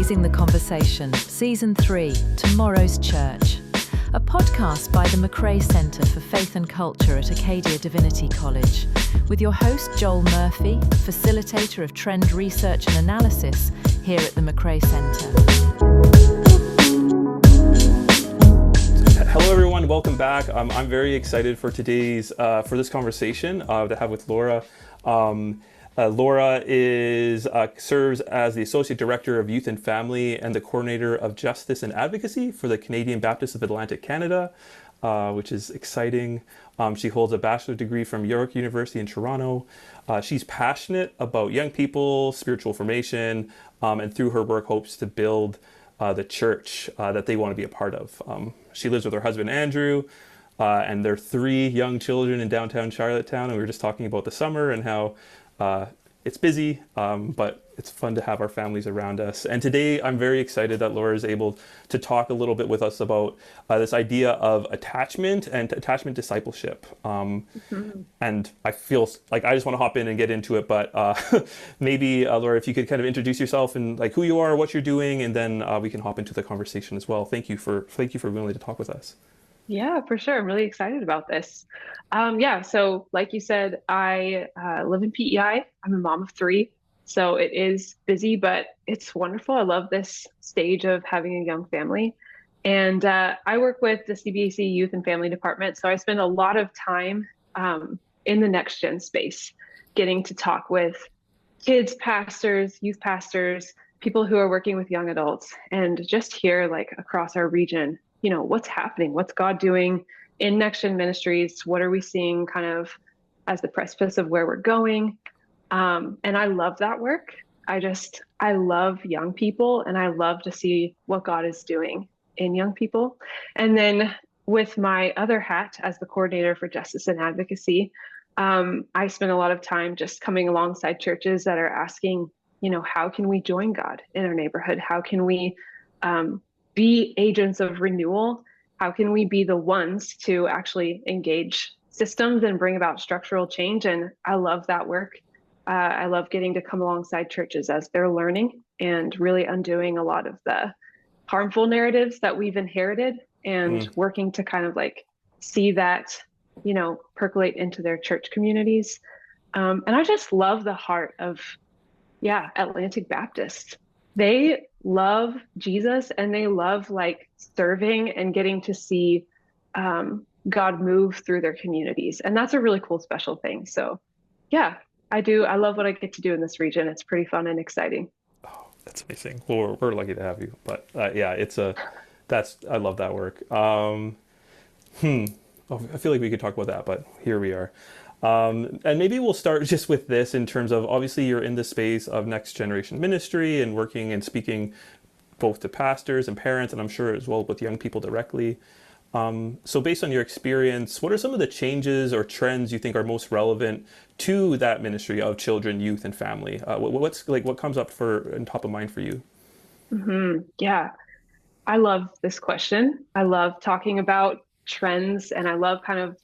Raising the Conversation, Season 3, Tomorrow's Church, a podcast by the MacRae Centre for Faith and Culture at Acadia Divinity College, with your host Joel Murphy, facilitator of trend research and analysis here at the MacRae Centre. Hello everyone, welcome back. I'm very excited for today's, for this conversation to have with Laura. Laura serves as the Associate Director of Youth and Family and the Coordinator of Justice and Advocacy for the Canadian Baptists of Atlantic Canada, which is exciting. She holds a bachelor's degree from York University in Toronto. She's passionate about young people, spiritual formation, and through her work hopes to build the church that they want to be a part of. She lives with her husband, Andrew, and their 3 young children in downtown Charlottetown. And we were just talking about the summer and how it's busy, but it's fun to have our families around us. And today I'm very excited that Laura is able to talk a little bit with us about this idea of attachment and attachment discipleship. And I feel like I just want to hop in and get into it, but maybe Laura, if you could kind of introduce yourself and like who you are, what you're doing, and then we can hop into the conversation as well. Thank you for being willing to talk with us. Yeah, for sure. I'm really excited about this. So like you said, I live in PEI. I'm a mom of 3, so it is busy, but it's wonderful. I love this stage of having a young family. And I work with the CBAC Youth and Family Department, so I spend a lot of time in the next gen space, getting to talk with kids, pastors, youth pastors, people who are working with young adults, and just hear like across our region, you know, what's happening, what's God doing in Next Gen Ministries, what are we seeing kind of as the precipice of where we're going. And I love that work. I love young people, and I love to see what God is doing in young people. And then with my other hat as the coordinator for Justice and Advocacy, I spend a lot of time just coming alongside churches that are asking, you know, how can we join God in our neighborhood? How can we be agents of renewal? How can we be the ones to actually engage systems and bring about structural change? And I love that work. I love getting to come alongside churches as they're learning and really undoing a lot of the harmful narratives that we've inherited and working to kind of like see that, you know, percolate into their church communities. And I just love the heart of, Atlantic Baptists. They love Jesus, and they love like serving and getting to see God move through their communities. And that's a really cool, special thing. So I love what I get to do in this region. It's pretty fun and exciting. Oh, that's amazing. Well, we're lucky to have you, but I love that work. I feel like we could talk about that, but here we are. And maybe we'll start just with this in terms of, obviously you're in the space of next generation ministry and working and speaking both to pastors and parents, and I'm sure as well with young people directly. So based on your experience, what are some of the changes or trends you think are most relevant to that ministry of children, youth, and family? What comes up and top of mind for you? Yeah, I love this question. I love talking about trends, and I love kind of,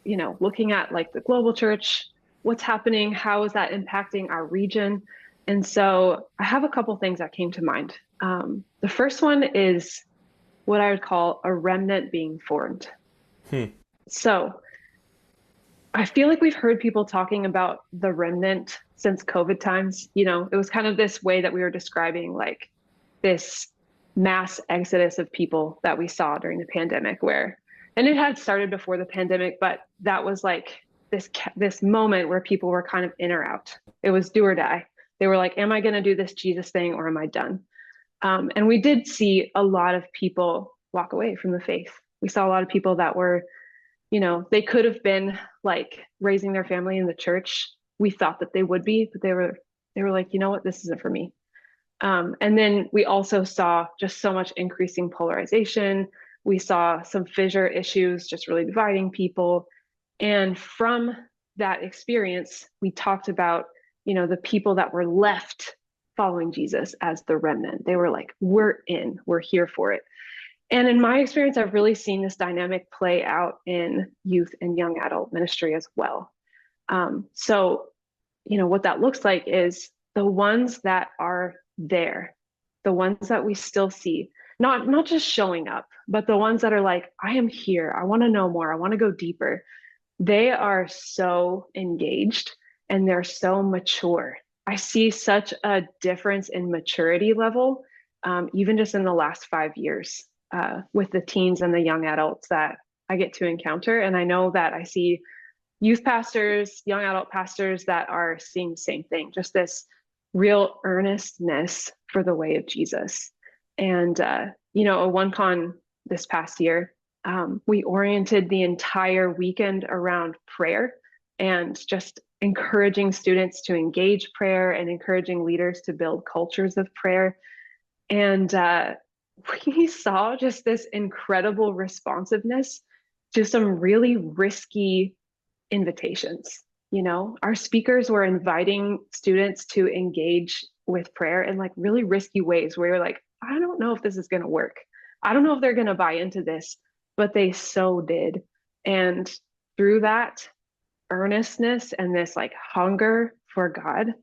you know, looking at like the global church, what's happening, how is that impacting our region? And so I have a couple things that came to mind. The first one is what I would call a remnant being formed. So I feel like we've heard people talking about the remnant since COVID times. You know, it was kind of this way that we were describing like this mass exodus of people that we saw during the pandemic and it had started before the pandemic, but that was like this moment where people were kind of in or out. It was do or die. They were like, am I going to do this Jesus thing or am I done? And we did see a lot of people walk away from the faith. We saw a lot of people that were, you know, they could have been like raising their family in the church. We thought that they would be, but they were like, you know what, this isn't for me. And then we also saw just so much increasing polarization. We saw some fissure issues, just really dividing people. And from that experience, we talked about, you know, the people that were left following Jesus as the remnant. They were like, we're here for it. And in my experience, I've really seen this dynamic play out in youth and young adult ministry as well. So, you know, what that looks like is the ones that are there the ones that we still see, not just showing up, but the ones that are like, I am here, I want to know more, I want to go deeper. They are so engaged and they're so mature. I see such a difference in maturity level, even just in the last 5 years, with the teens and the young adults that I get to encounter. And I know that I see youth pastors, young adult pastors that are seeing the same thing, just this real earnestness for the way of Jesus. And, at OneCon this past year, we oriented the entire weekend around prayer and just encouraging students to engage prayer and encouraging leaders to build cultures of prayer. And we saw just this incredible responsiveness to some really risky invitations. Our speakers were inviting students to engage with prayer in like really risky ways where you're like, I don't know if this is going to work. I don't know if they're going to buy into this, but they so did. And through that earnestness and this like hunger for God,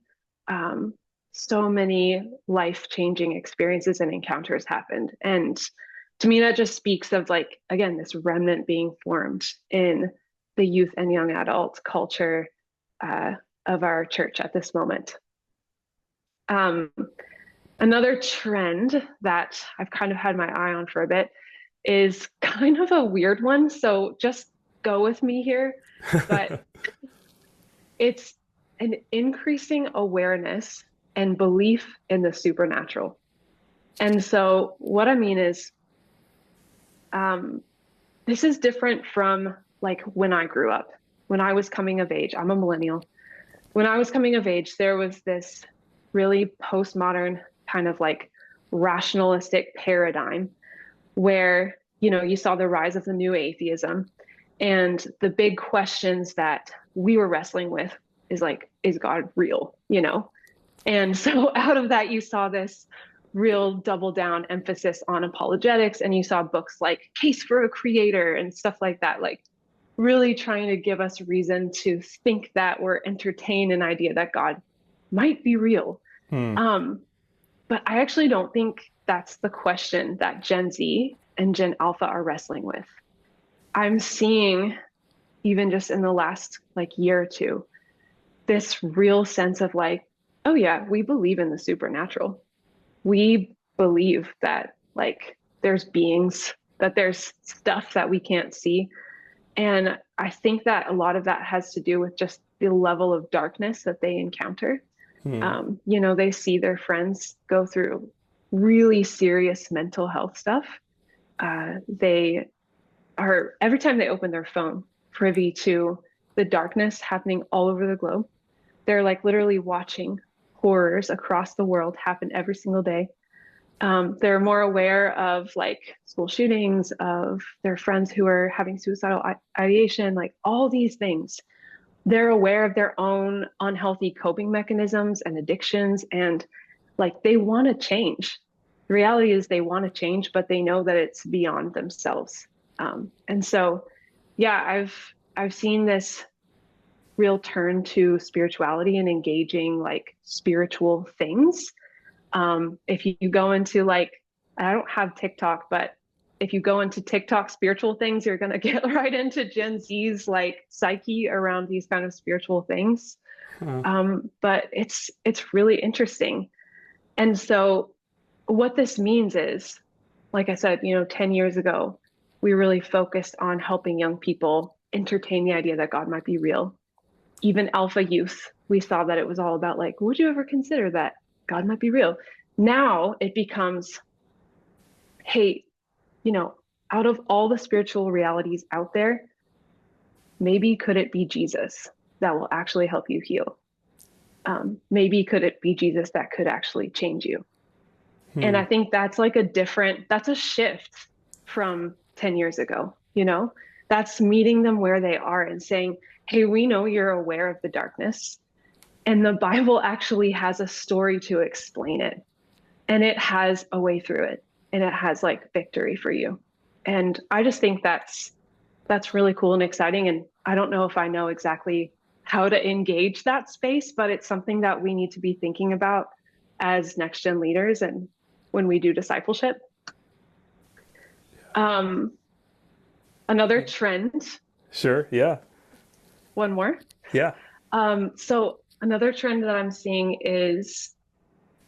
so many life-changing experiences and encounters happened. And to me, that just speaks of like, again, this remnant being formed in the youth and young adult culture of our church at this moment. Another trend that I've kind of had my eye on for a bit is kind of a weird one. So just go with me here, but it's an increasing awareness and belief in the supernatural. And so what I mean is, this is different from like when I grew up, when I was coming of age. I'm a millennial. When I was coming of age, there was this really postmodern kind of like rationalistic paradigm where, you saw the rise of the new atheism, and the big questions that we were wrestling with is like, is God real? And so out of that, you saw this real double down emphasis on apologetics, and you saw books like Case for a Creator and stuff like that, like really trying to give us reason to think that or entertain an idea that God might be real. But I actually don't think that's the question that Gen Z and Gen Alpha are wrestling with. I'm seeing, even just in the last like year or two, this real sense of like, oh yeah, we believe in the supernatural. We believe that like there's beings, that there's stuff that we can't see. And I think that a lot of that has to do with just the level of darkness that they encounter. They see their friends go through really serious mental health stuff. They are, every time they open their phone, privy to the darkness happening all over the globe. They're like literally watching horrors across the world happen every single day. They're more aware of like school shootings, of their friends who are having suicidal ideation, like all these things. They're aware of their own unhealthy coping mechanisms and addictions, and like they want to change. The reality is they want to change, but they know that it's beyond themselves. And so, yeah, I've seen this real turn to spirituality and engaging like spiritual things. If you go into like, I don't have TikTok, but if you go into TikTok spiritual things, you're going to get right into Gen Z's like psyche around these kind of spiritual things. But it's really interesting. And so what this means is, like I said, 10 years ago, we really focused on helping young people entertain the idea that God might be real. Even Alpha youth, we saw that it was all about like, would you ever consider that God might be real? Now it becomes, hey, out of all the spiritual realities out there, maybe could it be Jesus that will actually help you heal? Maybe could it be Jesus that could actually change you? And I think that's like that's a shift from 10 years ago, that's meeting them where they are and saying, hey, we know you're aware of the darkness, and the Bible actually has a story to explain it, and it has a way through it, and it has like victory for you. And I just think that's really cool and exciting. And I don't know if I know exactly how to engage that space, but it's something that we need to be thinking about as next gen leaders. And when we do discipleship. Another trend. Sure. Yeah. One more. Yeah. So another trend that I'm seeing is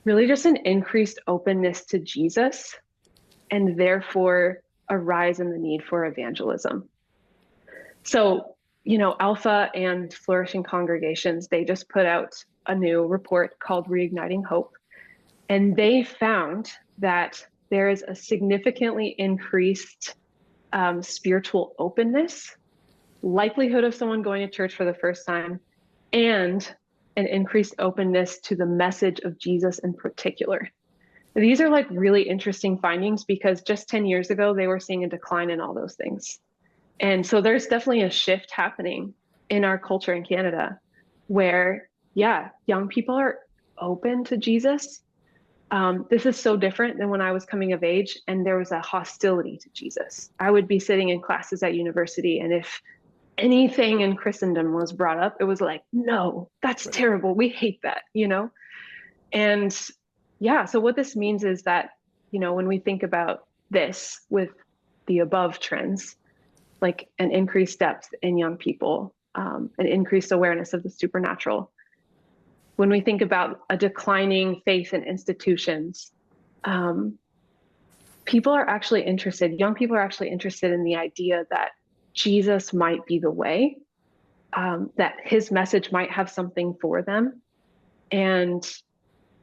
really just an increased openness to Jesus, and therefore a rise in the need for evangelism. So, Alpha and Flourishing Congregations, they just put out a new report called Reigniting Hope. And they found that there is a significantly increased spiritual openness, likelihood of someone going to church for the first time, and an increased openness to the message of Jesus in particular. These are like really interesting findings because just 10 years ago, they were seeing a decline in all those things. And so there's definitely a shift happening in our culture in Canada where, young people are open to Jesus. This is so different than when I was coming of age and there was a hostility to Jesus. I would be sitting in classes at university, and if anything in Christendom was brought up, it was like, no, that's terrible. We hate that, And so what this means is that, when we think about this with the above trends, like an increased depth in young people, an increased awareness of the supernatural. When we think about a declining faith in institutions, people are actually interested, young people are actually interested in the idea that Jesus might be the way, that his message might have something for them. And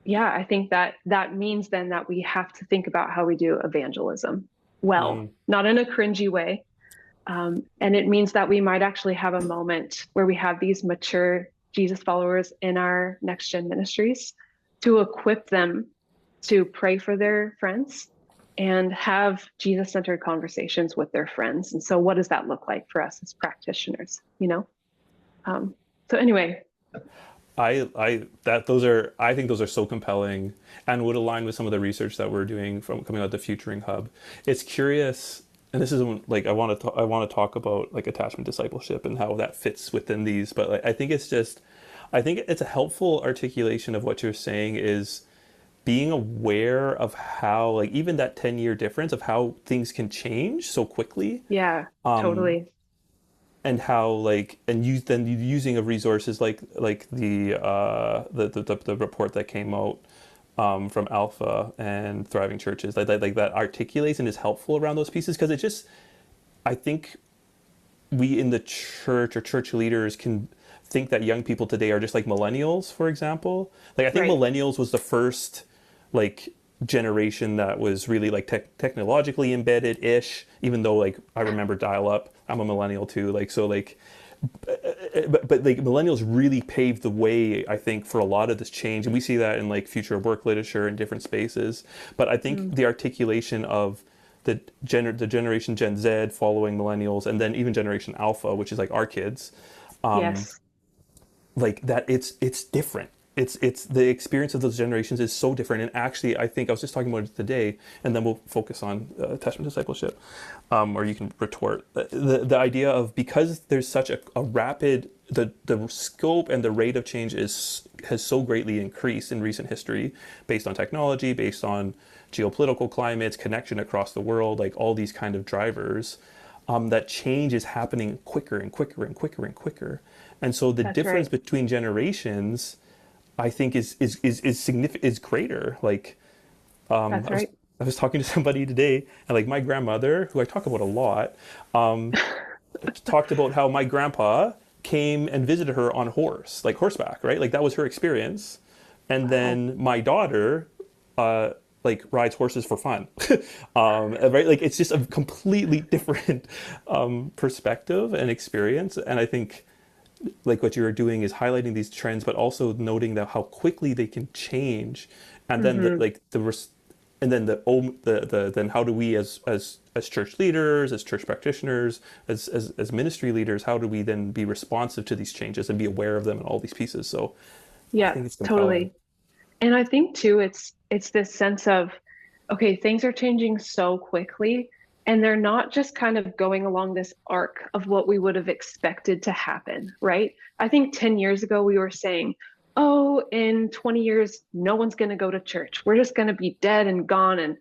I think that means then that we have to think about how we do evangelism well, not in a cringy way. And it means that we might actually have a moment where we have these mature Jesus followers in our next gen ministries to equip them to pray for their friends and have Jesus-centered conversations with their friends. And so what does that look like for us as practitioners, So anyway. I think those are so compelling and would align with some of the research that we're doing from coming out of the Futuring Hub. It's curious, and this isn't like I want to talk about like attachment discipleship and how that fits within these, but like, I think it's a helpful articulation of what you're saying is being aware of how like even that 10-year difference of how things can change so quickly. Yeah, totally. And how like using of resources like the report that came out from Alpha and Thriving Churches like that articulates and is helpful around those pieces, because it just, I think we in the church or church leaders can think that young people today are just like millennials, for example. Like I think millennials was the first like generation that was really like technologically embedded-ish, even though like I remember dial-up. I'm a millennial too, like so like but like millennials really paved the way, I think, for a lot of this change, and we see that in like future of work literature in different spaces. But I think the articulation of the generation Gen Z following millennials, and then even generation Alpha, which is like our kids, like that it's different. It's the experience of those generations is so different. And actually, I think I was just talking about it today, and then we'll focus on attachment discipleship, or you can retort the idea of, because there's such a rapid, the scope and the rate of change has so greatly increased in recent history, based on technology, based on geopolitical climates, connection across the world, like all these kind of drivers, that change is happening quicker and quicker and quicker and quicker. And so the difference between generations, I think is significant, is greater. Like, I was talking to somebody today, and like my grandmother, who I talk about a lot, talked about how my grandpa came and visited her on horseback, right? Like that was her experience. And then my daughter, like rides horses for fun, right? Like it's just a completely different perspective and experience. And I think like what you're doing is highlighting these trends, but also noting that how quickly they can change, and then then how do we as church leaders, as church practitioners, as ministry leaders, how do we then be responsive to these changes and be aware of them and all these pieces? So yeah, I think it's totally. And I think too, it's this sense of, okay, things are changing so quickly, and they're not just kind of going along this arc of what we would have expected to happen, right? I think 10 years ago, we were saying, oh, in 20 years, no one's going to go to church. We're just going to be dead and gone.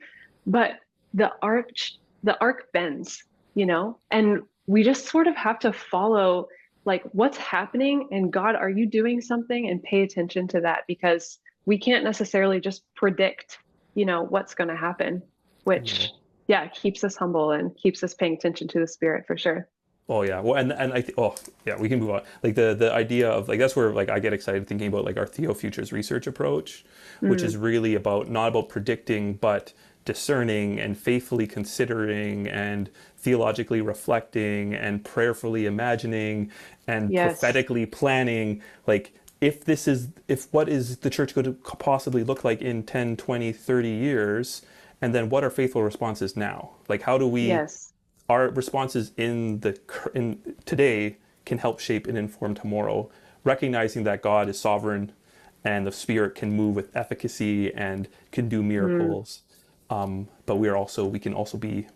But the arc bends, and we just sort of have to follow like what's happening and God, are you doing something? And pay attention to that because we can't necessarily just predict, what's going to happen, which, No. yeah, keeps us humble and keeps us paying attention to the Spirit for sure. Oh yeah, well, and oh yeah, we can move on. Like the idea of like that's where like I get excited thinking about like our Theo Futures research approach, which is Mm, really about not about predicting but discerning and faithfully considering and theologically reflecting and prayerfully imagining and yes. prophetically planning. Like if what is the church going to possibly look like in 10, 20, 30 years, and then what are faithful responses now? Like how do we Yes. our responses in today can help shape and inform tomorrow, recognizing that God is sovereign and the Spirit can move with efficacy and can do Mm, miracles. But we can also be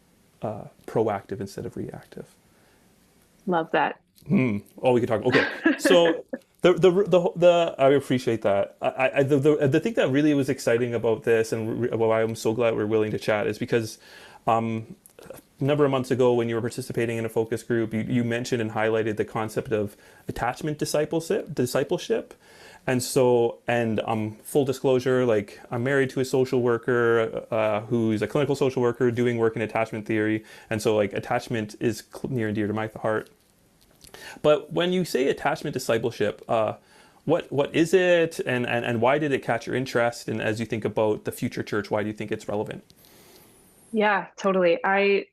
proactive instead of reactive. love that. Oh, we could talk. Okay, so I appreciate that. The thing that really was exciting about this and why I'm so glad we're willing to chat is because a number of months ago when you were participating in a focus group, you mentioned and highlighted the concept of attachment discipleship. And so, and full disclosure, like I'm married to a social worker who's a clinical social worker doing work in attachment theory. And so like attachment is near and dear to my heart. But when you say attachment discipleship, what is it and why did it catch your interest? And as you think about the future church, why do you think it's relevant? Yeah, totally. I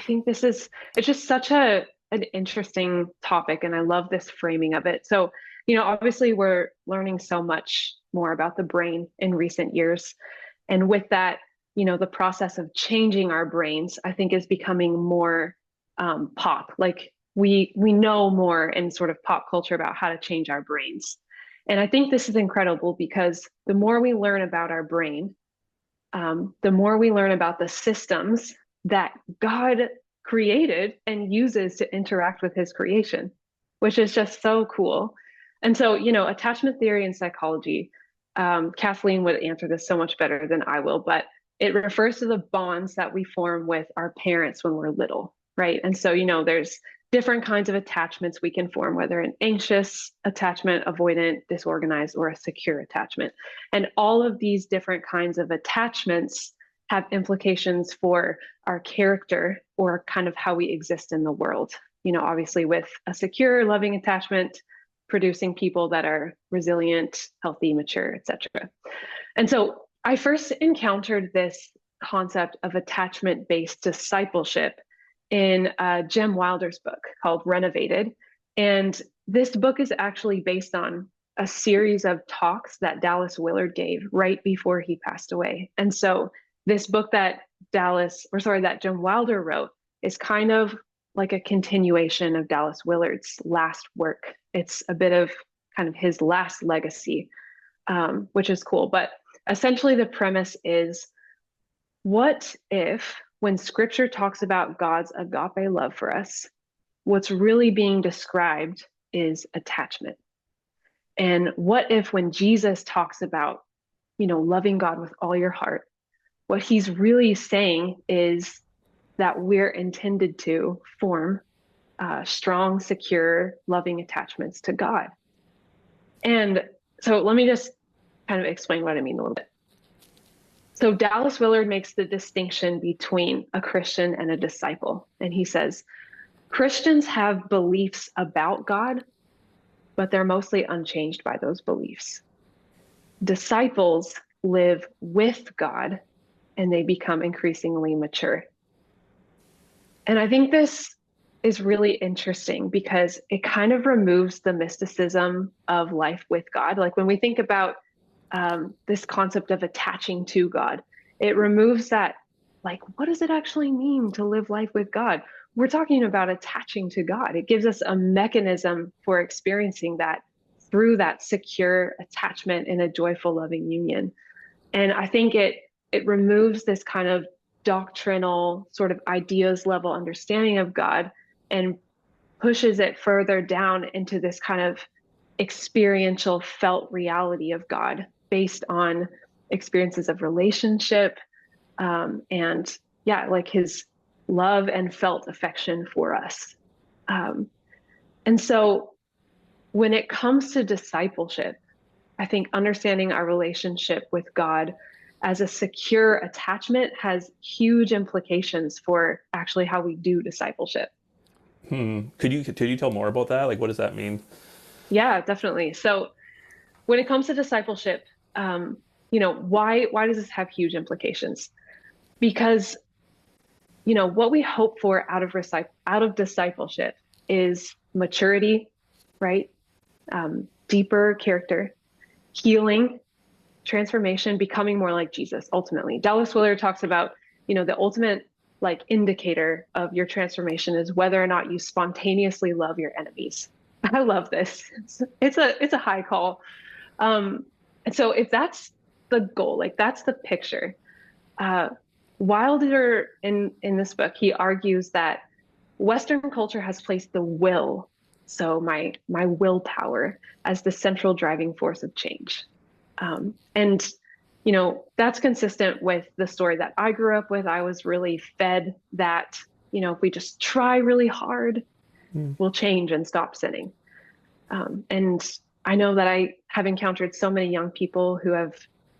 think it's just such an interesting topic and I love this framing of it. So, obviously we're learning so much more about the brain in recent years. And with that, the process of changing our brains, I think is becoming more pop. Like we know more in sort of pop culture about how to change our brains. And I think this is incredible because the more we learn about our brain, the more we learn about the systems that God created and uses to interact with his creation, which is just so cool. And so, attachment theory and psychology, Kathleen would answer this so much better than I will, but it refers to the bonds that we form with our parents when we're little, right? And so, there's different kinds of attachments we can form, whether an anxious attachment, avoidant, disorganized, or a secure attachment. And all of these different kinds of attachments have implications for our character or kind of how we exist in the world. Obviously, with a secure, loving attachment, producing people that are resilient, healthy, mature, etc. And so I first encountered this concept of attachment based discipleship in Jem Wilder's book called Renovated. And this book is actually based on a series of talks that Dallas Willard gave right before he passed away. And so this book that Jem Wilder wrote is kind of like a continuation of Dallas Willard's last work. It's a bit of kind of his last legacy, which is cool. But essentially, the premise is what if, when scripture talks about God's agape love for us, what's really being described is attachment? And what if, when Jesus talks about, loving God with all your heart, what he's really saying is that we're intended to form strong, secure, loving attachments to God. And so let me just kind of explain what I mean a little bit. So Dallas Willard makes the distinction between a Christian and a disciple. And he says, Christians have beliefs about God, but they're mostly unchanged by those beliefs. Disciples live with God and they become increasingly mature. And I think this is really interesting because it kind of removes the mysticism of life with God. Like when we think about this concept of attaching to God, it removes that, like, what does it actually mean to live life with God? We're talking about attaching to God. It gives us a mechanism for experiencing that through that secure attachment in a joyful, loving union. And I think it removes this kind of doctrinal sort of ideas level understanding of God and pushes it further down into this kind of experiential felt reality of God based on experiences of relationship, and yeah, like his love and felt affection for us. And so when it comes to discipleship, I think understanding our relationship with God as a secure attachment has huge implications for actually how we do discipleship. Could you tell more about that? Like, what does that mean? Yeah, definitely. So when it comes to discipleship, why does this have huge implications? Because what we hope for out of discipleship is maturity, right? Deeper character, healing, transformation, becoming more like Jesus. Ultimately, Dallas Willard talks about the ultimate like indicator of your transformation is whether or not you spontaneously love your enemies. I love this. It's a high call. And so if that's the goal, like that's the picture, Wilder in this book, he argues that Western culture has placed the will, so my willpower, as the central driving force of change. And that's consistent with the story that I grew up with. I was really fed that, if we just try really hard, we'll change and stop sinning. And I know that I have encountered so many young people who have,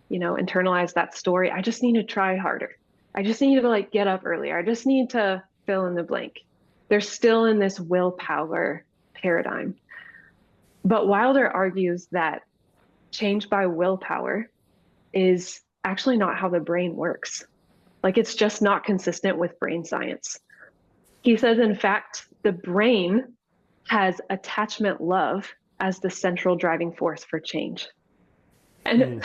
internalized that story. I just need to try harder. I just need to like get up earlier. I just need to fill in the blank. They're still in this willpower paradigm. But Wilder argues that change by willpower is actually not how the brain works. Like it's just not consistent with brain science. He says, in fact, the brain has attachment love as the central driving force for change. And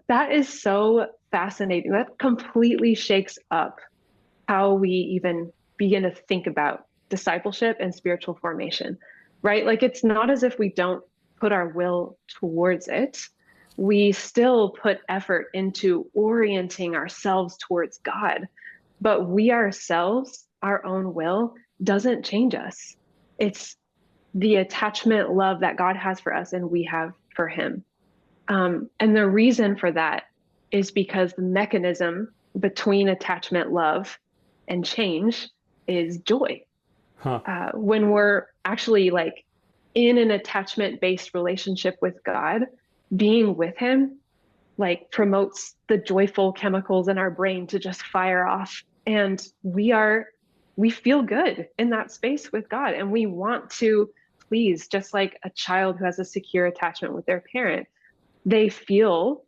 that is so fascinating. That completely shakes up how we even begin to think about discipleship and spiritual formation, right? Like it's not as if we don't put our will towards it. We still put effort into orienting ourselves towards God, but we ourselves, our own will, doesn't change us. It's the attachment love that God has for us and we have for him. And the reason for that is because the mechanism between attachment love and change is joy. When we're actually like in an attachment-based relationship with God, being with him like promotes the joyful chemicals in our brain to just fire off. And we feel good in that space with God. And we want to please, just like a child who has a secure attachment with their parent. They feel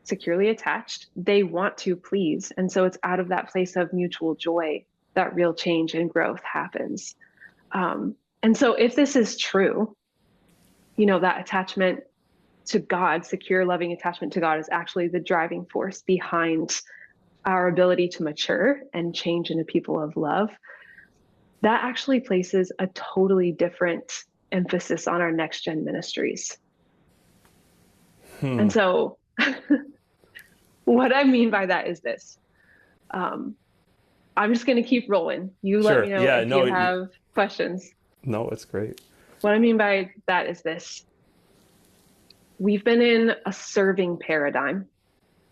securely attached. They want to please. And so it's out of that place of mutual joy that real change and growth happens. And so if this is true, that attachment to God, secure, loving attachment to God is actually the driving force behind our ability to mature and change into people of love. That actually places a totally different emphasis on our next gen ministries. And so what I mean by that is this. I'm just going to keep rolling. You let me know if you have questions. No, it's great. What I mean by that is this. We've been in a serving paradigm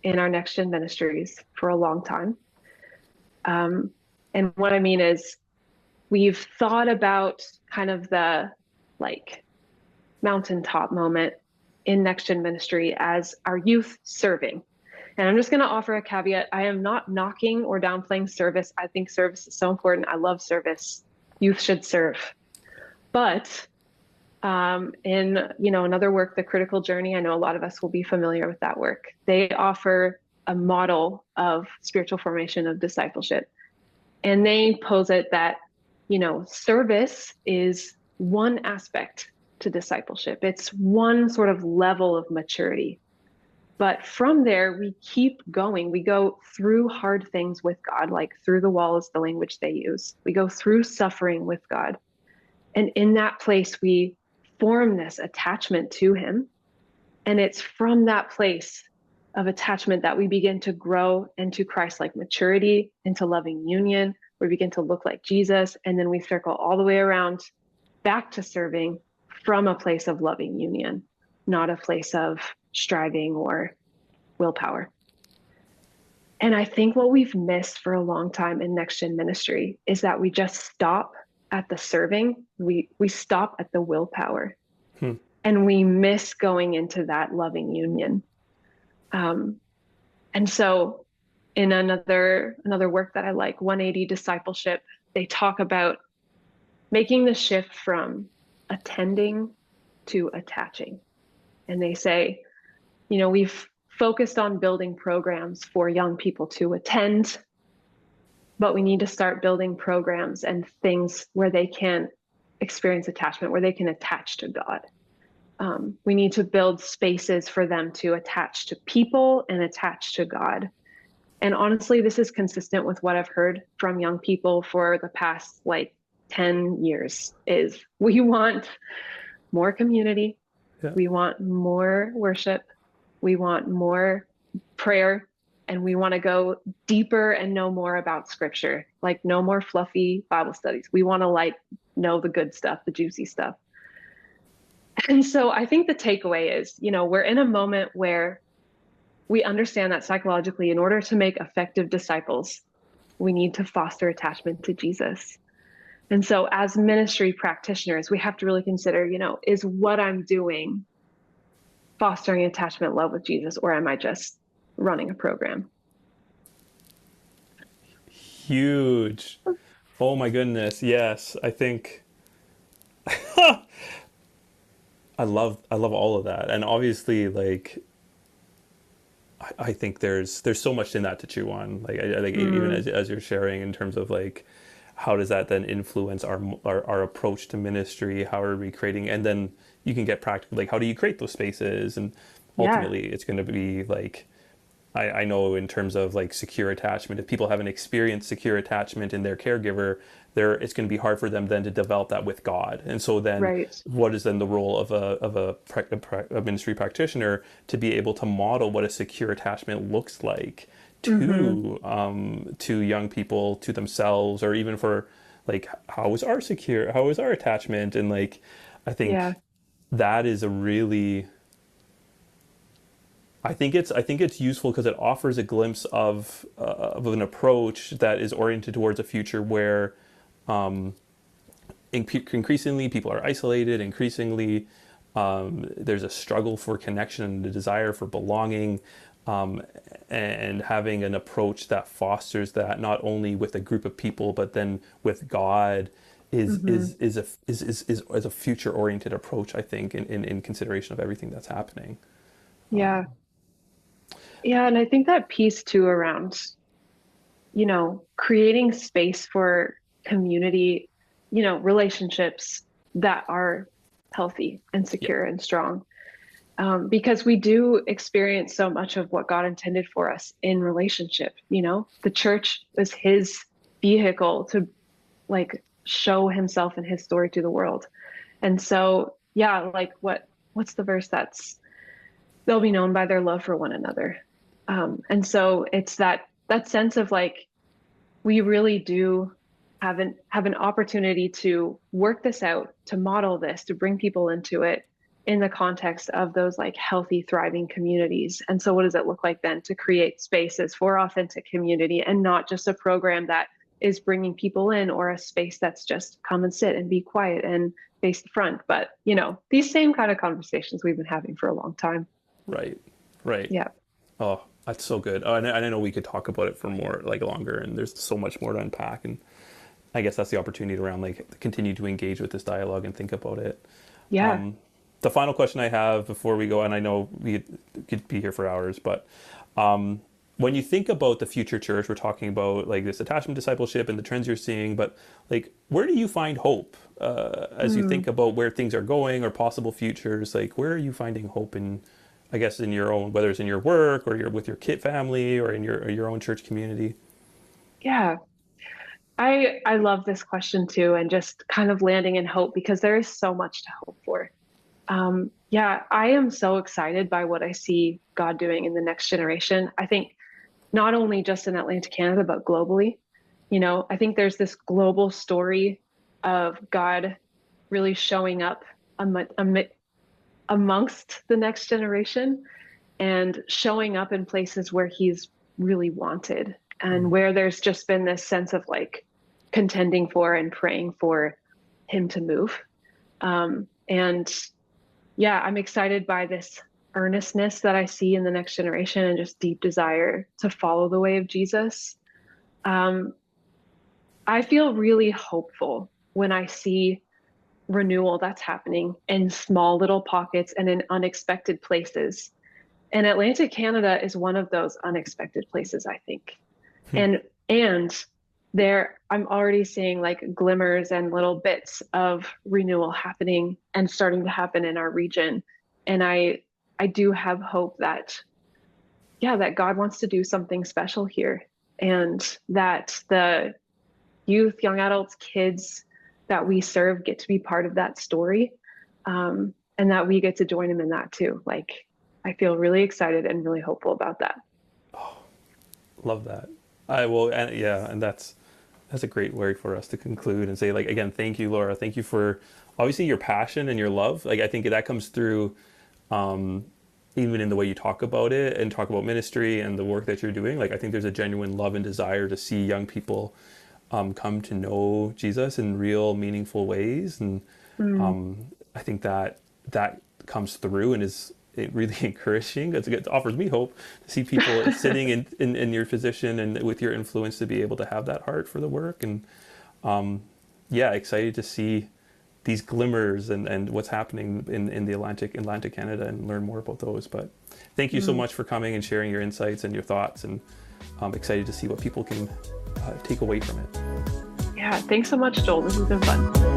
in our next gen ministries for a long time. And what I mean is we've thought about kind of the like mountaintop moment in next gen ministry as our youth serving. And I'm just going to offer a caveat. I am not knocking or downplaying service. I think service is so important. I love service. Youth should serve. But in another work, The Critical Journey, I know a lot of us will be familiar with that work. They offer a model of spiritual formation of discipleship. And they pose it that, service is one aspect to discipleship. It's one sort of level of maturity. But from there, we keep going. We go through hard things with God, like through the wall is the language they use. We go through suffering with God. And in that place, we form this attachment to him. And it's from that place of attachment that we begin to grow into Christ-like maturity, into loving union. We begin to look like Jesus. And then we circle all the way around back to serving from a place of loving union, not a place of striving or willpower. And I think what we've missed for a long time in Next Gen ministry is that we just stop at the serving. We stop at the willpower, and we miss going into that loving union. And so in another work that I like, 180 Discipleship, they talk about making the shift from attending to attaching. And they say, we've focused on building programs for young people to attend, but we need to start building programs and things where they can experience attachment, where they can attach to God. We need to build spaces for them to attach to people and attach to God. And honestly, this is consistent with what I've heard from young people for the past 10 years is we want more community. Yeah. We want more worship. We want more prayer, and we want to go deeper and know more about scripture, no more fluffy Bible studies. We want to know the good stuff, the juicy stuff. And so I think the takeaway is, we're in a moment where we understand that psychologically, in order to make effective disciples, we need to foster attachment to Jesus. And so as ministry practitioners, we have to really consider, is what I'm doing fostering attachment, love with Jesus, or am I just running a program? Huge. Oh my goodness. Yes. I think I love all of that. And obviously I think there's so much in that to chew on. I think even as you're sharing in terms of how does that then influence our approach to ministry? How are we creating? And then you can get practical, how do you create those spaces? And ultimately it's going to be I know in terms of secure attachment, if people haven't experienced secure attachment in their caregiver, it's going to be hard for them then to develop that with God. And so then what is then the role of a ministry practitioner to be able to model what a secure attachment looks like to young people, to themselves, or even for how is our attachment? And I think that is a really, I think it's useful because it offers a glimpse of an approach that is oriented towards a future where increasingly people are isolated. Increasingly, there's a struggle for connection and a desire for belonging, and having an approach that fosters that not only with a group of people but then with God is a future oriented approach. I think in consideration of everything that's happening. Yeah. And I think that piece too around, creating space for community, relationships that are healthy and secure and strong. Because we do experience so much of what God intended for us in relationship. The church is his vehicle to show himself and his story to the world. And so, what's the verse they'll be known by their love for one another. And so it's that sense of we really do have an opportunity to work this out, to model this, to bring people into it in the context of those healthy, thriving communities. And so what does it look like then to create spaces for authentic community and not just a program that is bringing people in, or a space that's just come and sit and be quiet and face the front. But, these same kind of conversations we've been having for a long time. Right. Yeah. Oh, that's so good. Oh, and I know we could talk about it for more, longer, and there's so much more to unpack. And I guess that's the opportunity around, continue to engage with this dialogue and think about it. Yeah. The final question I have before we go, and I know we could be here for hours, but when you think about the future church, we're talking about this attachment discipleship and the trends you're seeing, but where do you find hope as you think about where things are going or possible futures? Where are you finding hope in your own, whether it's in your work or you're with your kid family or in your own church community? Yeah. I love this question too, and just kind of landing in hope, because there is so much to hope for. I am so excited by what I see God doing in the next generation. I think not only just in Atlantic Canada, but globally. I think there's this global story of God really showing up amongst the next generation and showing up in places where he's really wanted and where there's just been this sense of like contending for and praying for him to move. And yeah, I'm excited by this earnestness that I see in the next generation and just deep desire to follow the way of Jesus. I feel really hopeful when I see renewal that's happening in small little pockets and in unexpected places. And Atlantic Canada is one of those unexpected places, I think. And there, I'm already seeing like glimmers and little bits of renewal happening and starting to happen in our region. And I do have hope that, that God wants to do something special here, and that the youth, young adults, kids that we serve get to be part of that story, and that we get to join him in that too. Like, I feel really excited and really hopeful about that. Oh, love that. I will, and that's a great way for us to conclude and say, like, again, thank you, Laura. Thank you for obviously your passion and your love. Like, I think that comes through even in the way you talk about it and talk about ministry and the work that you're doing. Like, I think there's a genuine love and desire to see young people come to know Jesus in real, meaningful ways. And I think that comes through and is really encouraging. It offers me hope to see people sitting in your position and with your influence to be able to have that heart for the work. And excited to see these glimmers and what's happening in the Atlantic Canada and learn more about those. But thank you so much for coming and sharing your insights and your thoughts, and I'm excited to see what people can take away from it. Yeah, thanks so much, Joel. This has been fun.